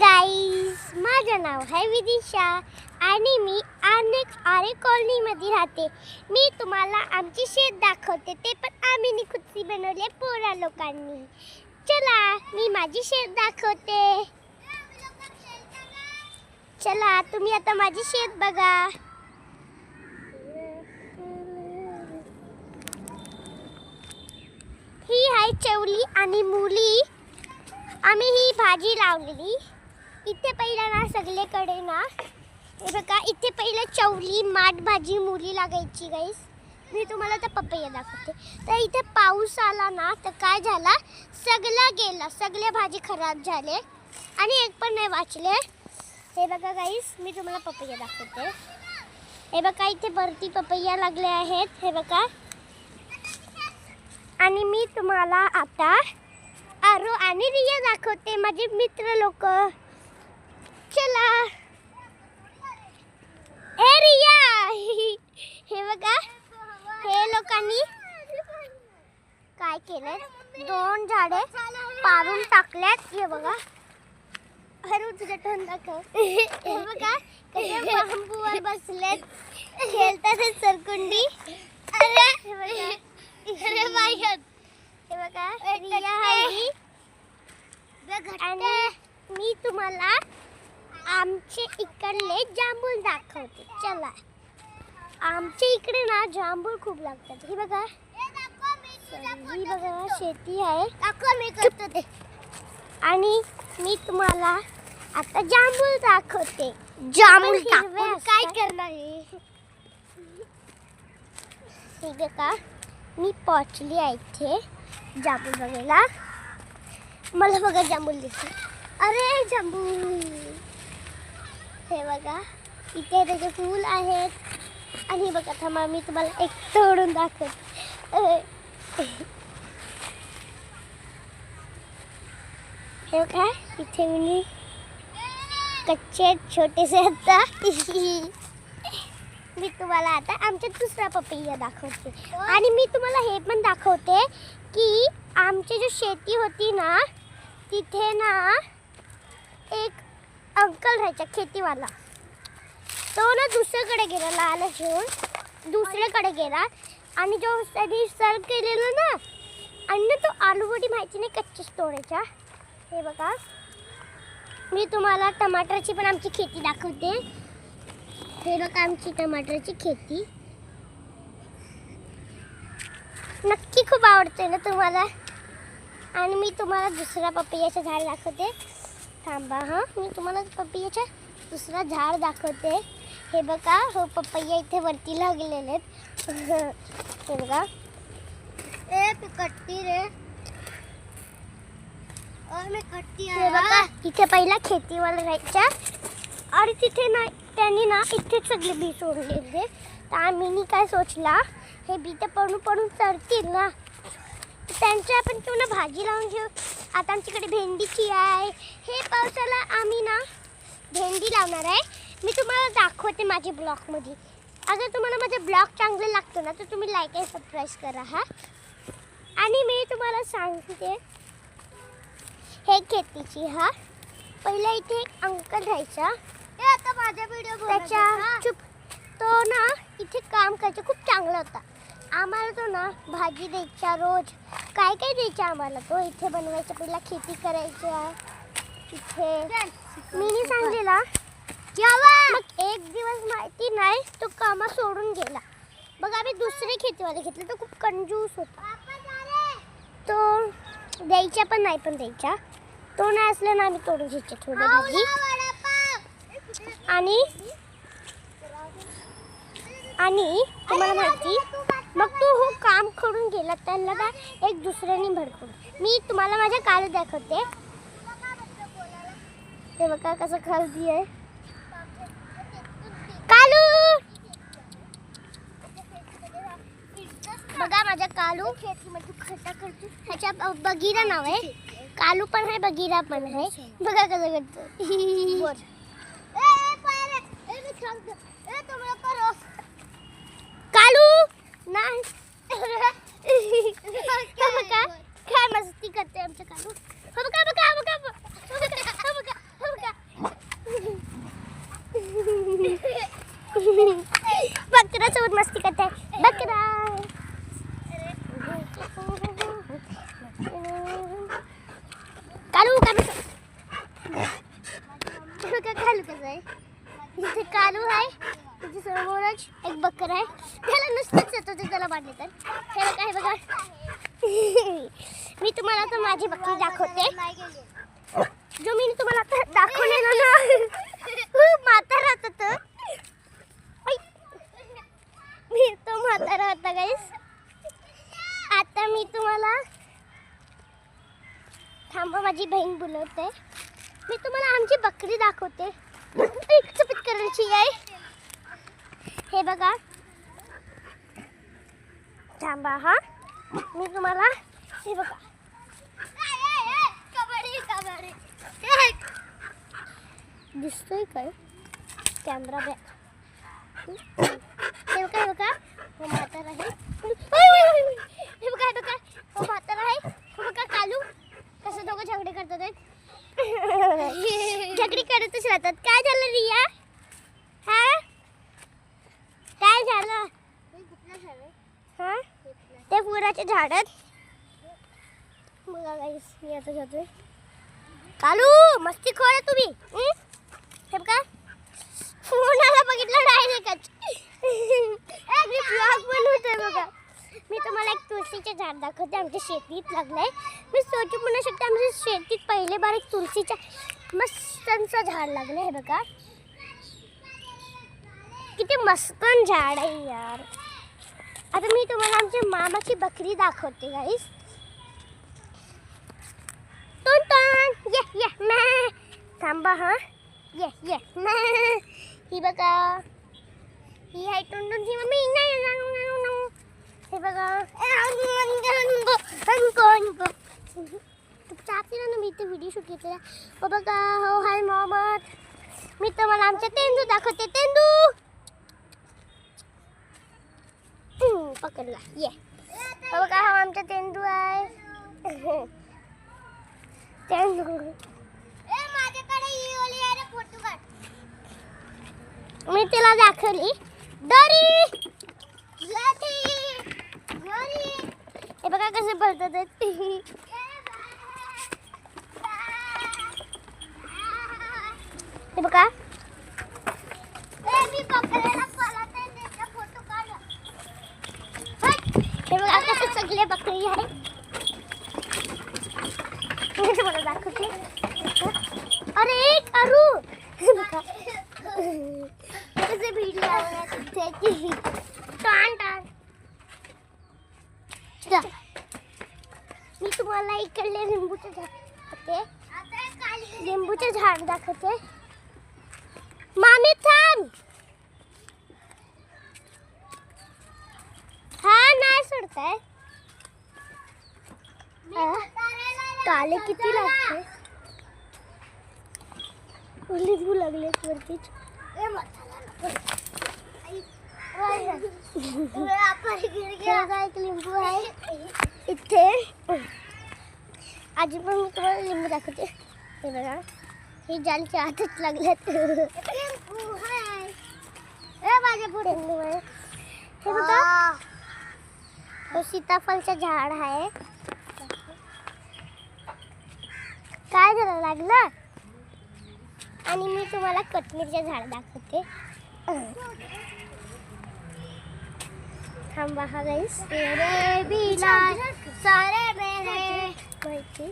Guys, माझं नाव आहे विदिशा आणि मी आरे कॉलनीमध्ये राहते. मी तुम्हाला आमची शेत दाखवते, ते पण आम्ही खुदची बनवले पोरा लोकांनी. चला मी माझी शेत दाखवते. चला तुम्ही आता माझी शेत बघा. ही आहे चवली आणि मुली. आम्ही ही भाजी लावलेली. इथे पहिला ना सगळीकडे ना हे बघा, इथे पहिले चवली माठ भाजी मुली लागायची. गाईस, मी तुम्हाला तर पपया दाखवते. तर इथे पाऊस आला ना तर काय झाला, सगळा गेला, सगळे भाजी खराब झाले आणि एक पण नाही वाचले. हे बघा गाईस, मी तुम्हाला पपया दाखवते. हे बघा, इथे भरती पपया लागले आहेत. हे बघा, आणि मी तुम्हाला आता आरो आणि रिया दाखवते, माझे मित्र लोक. चला. ए रिया, हे बघा, हे लोकांनी काय केलंय, 2 झाडे पाडून टाकल्यात. हे बघा, अरे तुझ्या टोन दाखव. हे बघा कसे बांबूवर बसलेत, खेळतात सरकुंडी. अरे हे बघा, अरे बाई, हे बघा रिया आहे. आणि मी तुम्हाला आमचे इकडले जांभूळ दाखवते. चला, आमच्या इकडे ना जांभूळ खूप लागतात. हे बघा, ही बघा शेती आहे. आणि मी तुम्हाला आता जांभूळ दाखवते. जांभूळ काय करणार आहे. हे बघा, मी पोचली आहे इथे जांभूळ बघायला. मला बघा जांभूळ दिसते. अरे जांभूळ, हे बघा इथे त्याचे फूल आहेत. आणि बघा, थांबा मी तुम्हाला एक तोडून दाखवते. हे बघा, इथे मी कच्चे छोटेसे आता मी तुम्हाला आता आमचा दुसरा पपैया दाखवते. आणि मी तुम्हाला हे पण दाखवते की आमची जी शेती होती ना, तिथे ना एक अंकल राहायचा खेतीवाला. तो ना दुसरीकडे गेला, लाल घेऊन दुसरीकडे गेला. आणि जो त्यांनी सर्व केलेलं ना, आणि तो आलूवडी माहिती नाही कच्चीच तोडायच्या. हे बघा, मी तुम्हाला टमाटरची पण आमची खेती दाखवते. हे बघा, आमची टमाटरची खेती नक्की खूप आवडते ना तुम्हाला. आणि मी तुम्हाला दुसरा पपैयाचं झाड दाखवते. थांबा, हां, मी तुम्हाला पपैयाचं दुसरा झाड दाखवते. हे बघा, हो पपैया इथे वरती लागलेले आहेत. हे बघा, ए कट्टी रे, मी कट्टी. हे बघा, इथे पहिला खेतीवाला राहायचा आणि तिथे ना त्यांनी ना इथेच सगळे बी सोडलेले. तर आम्ही काय सोचला, हे बी तर पडून पडून चढतील ना, त्यांच्या आपण ना भाजी लावून घेऊ. आता आमच्याकडे भेंडीची आहे. हे पावसाला आम्ही ना भेंडी लावणार आहे. मी तुम्हाला दाखवते माझ्या ब्लॉगमध्ये. अगर तुम्हाला माझे ब्लॉग चांगले लागतो ना, तर तुम्ही लाईक आणि सबस्क्राईब करा. हा, आणि मी तुम्हाला सांगते हे खेतीची. हा, पहिला इथे एक अंकल राहायचा. हे आता माझ्या व्हिडिओ त्याच्या चुप, तो ना इथे काम करायचा, खूप चांगला होता. आम्हाला तो ना भाजी द्यायचा, रोज काय काय द्यायचा आम्हाला. तो इथे बनवायचा, पहिला खेती करायच्या इथे. मी सांगलेला, मग एक दिवस माहिती नाही तो कामा सोडून गेला. बघ, आम्ही दुसरे खेतीवाले घेतले. तो खूप कंजूस होता. तो द्यायचा पण नाही, पण द्यायचा. तो नाही असला ना, आम्ही तोडून घ्यायचे थोडी भाजी. आणि तुम्हाला माहिती, मग तो हो काम करून गेला, त्याला काय एक दुसऱ्याने भडकून. मी तुम्हाला माझ्या कालू दाखवते. ते बघा कसं खालती आहे कालू. बघा माझ्या कालू खड्डा करतो. ह्याच्या बगीरा नाव आहे. कालू पण आहे, बगीरा पण आहे. बघा कसं करतो. कालू नाही. बघा काय मस्ती करते आमच्या कालू. बघा बघा बघा बघा बघा. कालू कसं आहे. इथे कालू आहे, तिथे समोरच एक बकर आहे. त्याला नुसतंच येतो ते त्याला बांधले तर. त्याला काय बघा. मी तुम्हाला तर माझी बकरी दाखवते. जो मी तुम्हाला आता दाखवलेला ना म्हातारा होता तो म्हातारा होता गाईस. आता मी तुम्हाला थांबा, माझी बहीण बोलवते. मी तुम्हाला आमची बकरी दाखवते. एक सफेद कलरची आहे. हे बघा, थांबा हा, मी तुम्हाला हे बघा. दिसतोय काय कॅमेरा बॅक. हे बघा, हे बघा, हो म्हातारा आहे. हे बघा, हे बघा, हो म्हातारा आहे. हे बघा कालू कसं दोघं झगडे करतात आहेत. झगडी करतच राहतात. काय झालं रिया? हा काय झालं? हा ते फुलाचे झाडत. बघा गाईस, मी आता जातोय. कालू मस्ती खोर आहे तुम्ही. हे बघा, फोनाला बघितलं डायरेक्टच. मी ब्लॉग बनवतोय बघा. मी तुम्हाला एक तुळशीचे झाड दाखवते. आमच्या शेतीत लागलंय. मी सोचू म्हणू शकते आमच्या शेतीत पहिले बार एक तुळशीच्या मस्तंचं झाड लागलं. हे बघा किती मस्त झाड आहे यार. आता मी तुम्हाला आमच्या मामाची बकरी दाखवते गाईस. टोन ये ये मैं थांबा हा. ये ये मैं. ही बघा, ही आहे टोन ही मम्मी. हे बघा, चाहते ना मी इथे व्हिडिओ शूट घेतलेला. हो बघा, हो हाय मोहम्मद. मी तुम्हाला आमच्या तेंदू दाखवते. तेंदू पकडला. ये हो बघा, हा आमचा तेंदू आहे. तेंदू मी तिला दाखवली. डोरी हे बघा कसे बोलतात. हे बघा, हे बघा कसे सगळे बकरी आहे. मी तुम्हाला दाखवते. अरे कारू, हे बघा कसे भिडी आवडते. टाण टाण. मी तुम्हाला इकडले लिंबूचे झाड दाखवते. लिंबूचे झाड दाखवते. मामी थांब. हा नाही सोडताय. काले किती लागते. लिंबू लागले वरतीच. एक लिंबू आहे इथे. आजी पण मी तुम्हाला लिंबू दाखवते. हे बघा, हे जालच्या हातच लागलेत. माझ्या पुढे लिंबू आहे. हे बघा, तो सीताफळचं झाड आहे. काय झालं लागलं. आणि मी तुम्हाला कोथिंबीरचे झाड दाखवते. थांबा हा गाईस. सारे माहिती.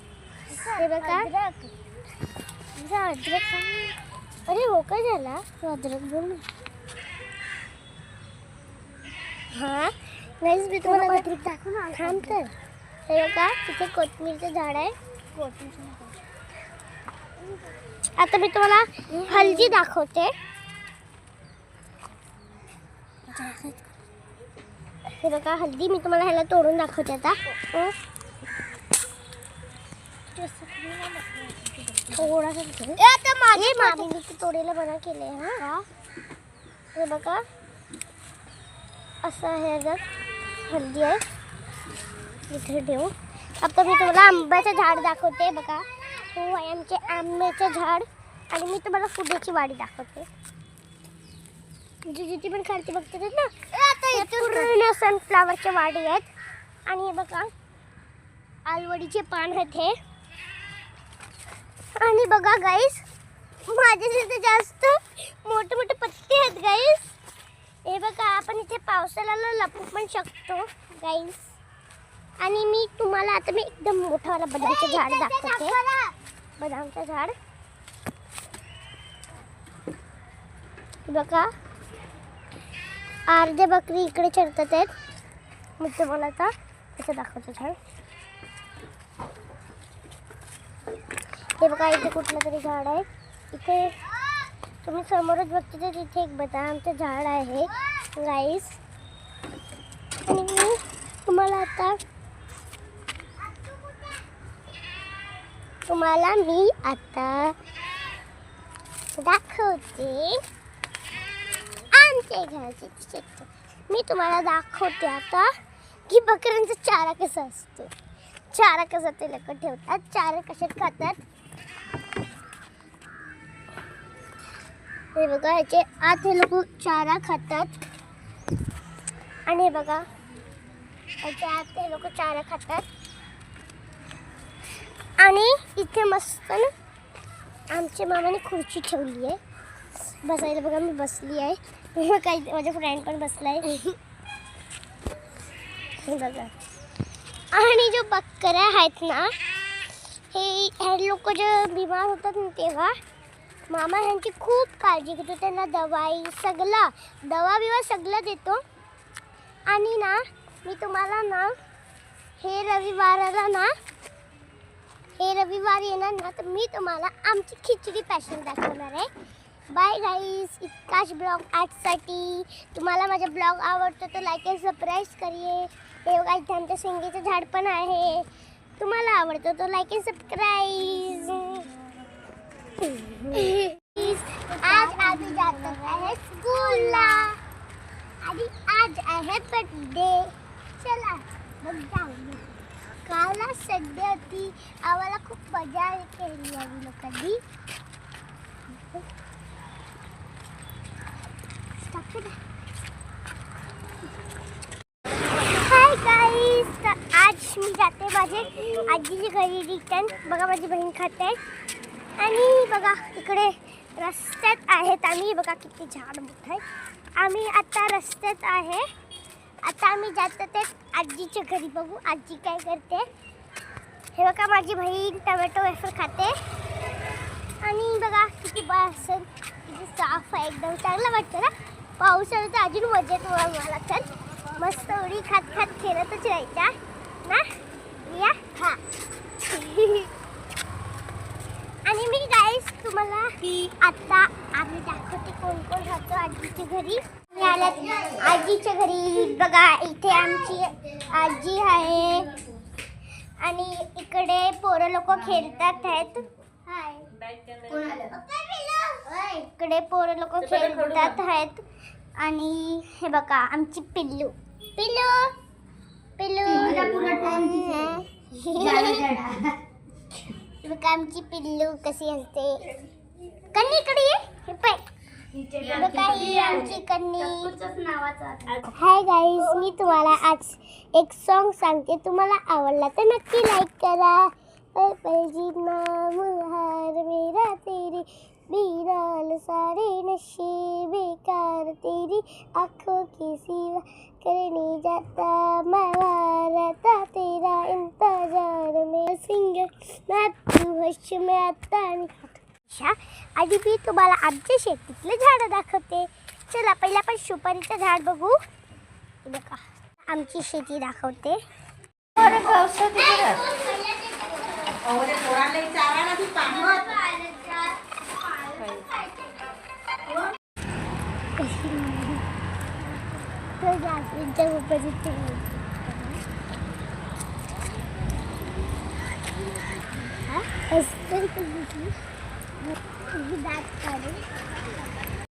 हे बघा, अद्रक. अरे हो काय झाला अद्रक बोल. हा गाईस, मी तुम्हाला अद्रक दाखवू ना. थांब तर. हे बघा, तिथे कोथिंबीरचं झाड आहे. आता मी तुम्हाला हळदी दाखवते. हे बघा हळदी. मी तुम्हाला ह्याला तोडून दाखवते आता. मामीने तोडायला मना केले. हा हे बघा, असं आहे. हळदी आहे इथे ठेवू. आता मी तुम्हाला आंब्याचं झाड दाखवते. बघा, हो आहे आमचे आंब्याचं झाड. आणि मी तुम्हाला फुलाची वाडी दाखवते. जिथे पण खालती बघतात ना, पूर्ण सनफ्लावरच्या वाडी आहेत. आणि हे बघा, आलवडीचे पान आहेत हे. आणि बघा गाईस, माझ्यासाठी जास्त मोठे मोठे पत्ते आहेत गाईस. हे बघा आपण इथे पावसाला लपू पण शकतो गाईस. आणि मी तुम्हाला आता मी एकदम मोठावाला बदामचं झाड दाखवते. बदामचं झाड बघा. अर्धे बकरी इकडे चरतात आहेत. मी तुम्हाला आता असं दाखवते झाड. हे बघा इथे कुठलं तरी झाड आहे. इथे तुम्ही समोरच बघते तर तिथे एक बदामचं झाड आहे गाईस. आणि मी तुम्हाला आता दाखवते आमच्या घराचे चित्र. मी तुम्हाला दाखवते आता की बकऱ्यांचा चारा कसा असतो. चारा कसा ते लोक ठेवतात. चारा कसे खातात हे बघा. ह्याचे आत हे लोक चारा खातात. आणि हे बघा ह्याच्या आत हे लोक चारा खातात. आणि इथे मस्त ना आमच्या मामाने खुर्ची ठेवली आहे बसायला. बघा मी बसली आहे. काही माझा फ्रेंड पण बसला आहे बघा. आणि जो बकऱ्या आहेत ना हे लोक जे बिमार होतात ना तेव्हा मामा ह्यांची खूप काळजी घेतो. त्यांना दवाई सगळं दवा बिवा सगळं देतो. आणि ना मी तुम्हाला ना हे रविवार येणार ना तर मी तुम्हाला आमची खिचडी पॅशन दाखवणार आहे. बाय गाईस. इतकाच ब्लॉग आजसाठी. तुम्हाला माझा ब्लॉग आवडतो तर लाईक आणि सबस्क्राईब करिये. हे बघा इथे आमच्या शेंगेचं झाड पण आहे. तुम्हाला आवडतो तो लाईक आणि सबस्क्राईब. आज आम्ही जातो आहे स्कूलला आणि आज आहे बर्थडे. चला मग जाऊ. कालला संडे होती. आम्हाला खूप मजा केली आम्ही लोकांनी. Hi guys. तर आज मी जाते माझे आजीच्या घरी रिटर्न. बघा माझी बहीण खाते. आणि बघा इकडे रस्त्यात आहेत आम्ही. बघा किती झाड मोठं आहे. आम्ही आता रस्त्यात आहे. आता आम्ही जातो ते आजीच्या घरी. बघू आजी काय करते. हे बघा माझी बहीण टोमॅटो वेफर खाते. आणि बघा किती असेल किती साफ आहे. एकदम चांगलं वाटतं ना. पाऊस आला तर अजून मजा येतो मला. तर मस्त उडी खात खात खेळतच राहायच्या ना या. हा आणि मी गाईस तुम्हाला आता आम्ही दाखवते कोण कोण राहतो आजीच्या घरी. आजीच्या घरी बघा इथे आमची आजी आहे. आणि इकडे पोरं लोक खेळतात आहेत. इकडे पोरं लोक खेळतात आहेत. आणि हे बघा आमची पिल्लू पिल्लू पिल्लू बघा आमची पिल्लू कशी असते. कन्नी इकडे ये बघा ही आमची कन्नी. Hi guys. मी तुम्हाला आज एक सॉन्ग सांगते. तुम्हाला आवडला तर नक्की लाईक करा. हार मेरा तेरी बीराल सारे नशे बेकार तेरी आँखों की सिवा करने जाता मैं रहता तेरा इंतजार में सिंगर मैं तू हश में आता नहीं. आधी मी तुम्हाला आमच्या शेतीतले झाडं दाखवते. चला पहिला आपण सुपारीचं झाड बघू. बघा आमची शेती दाखवते. दात काढून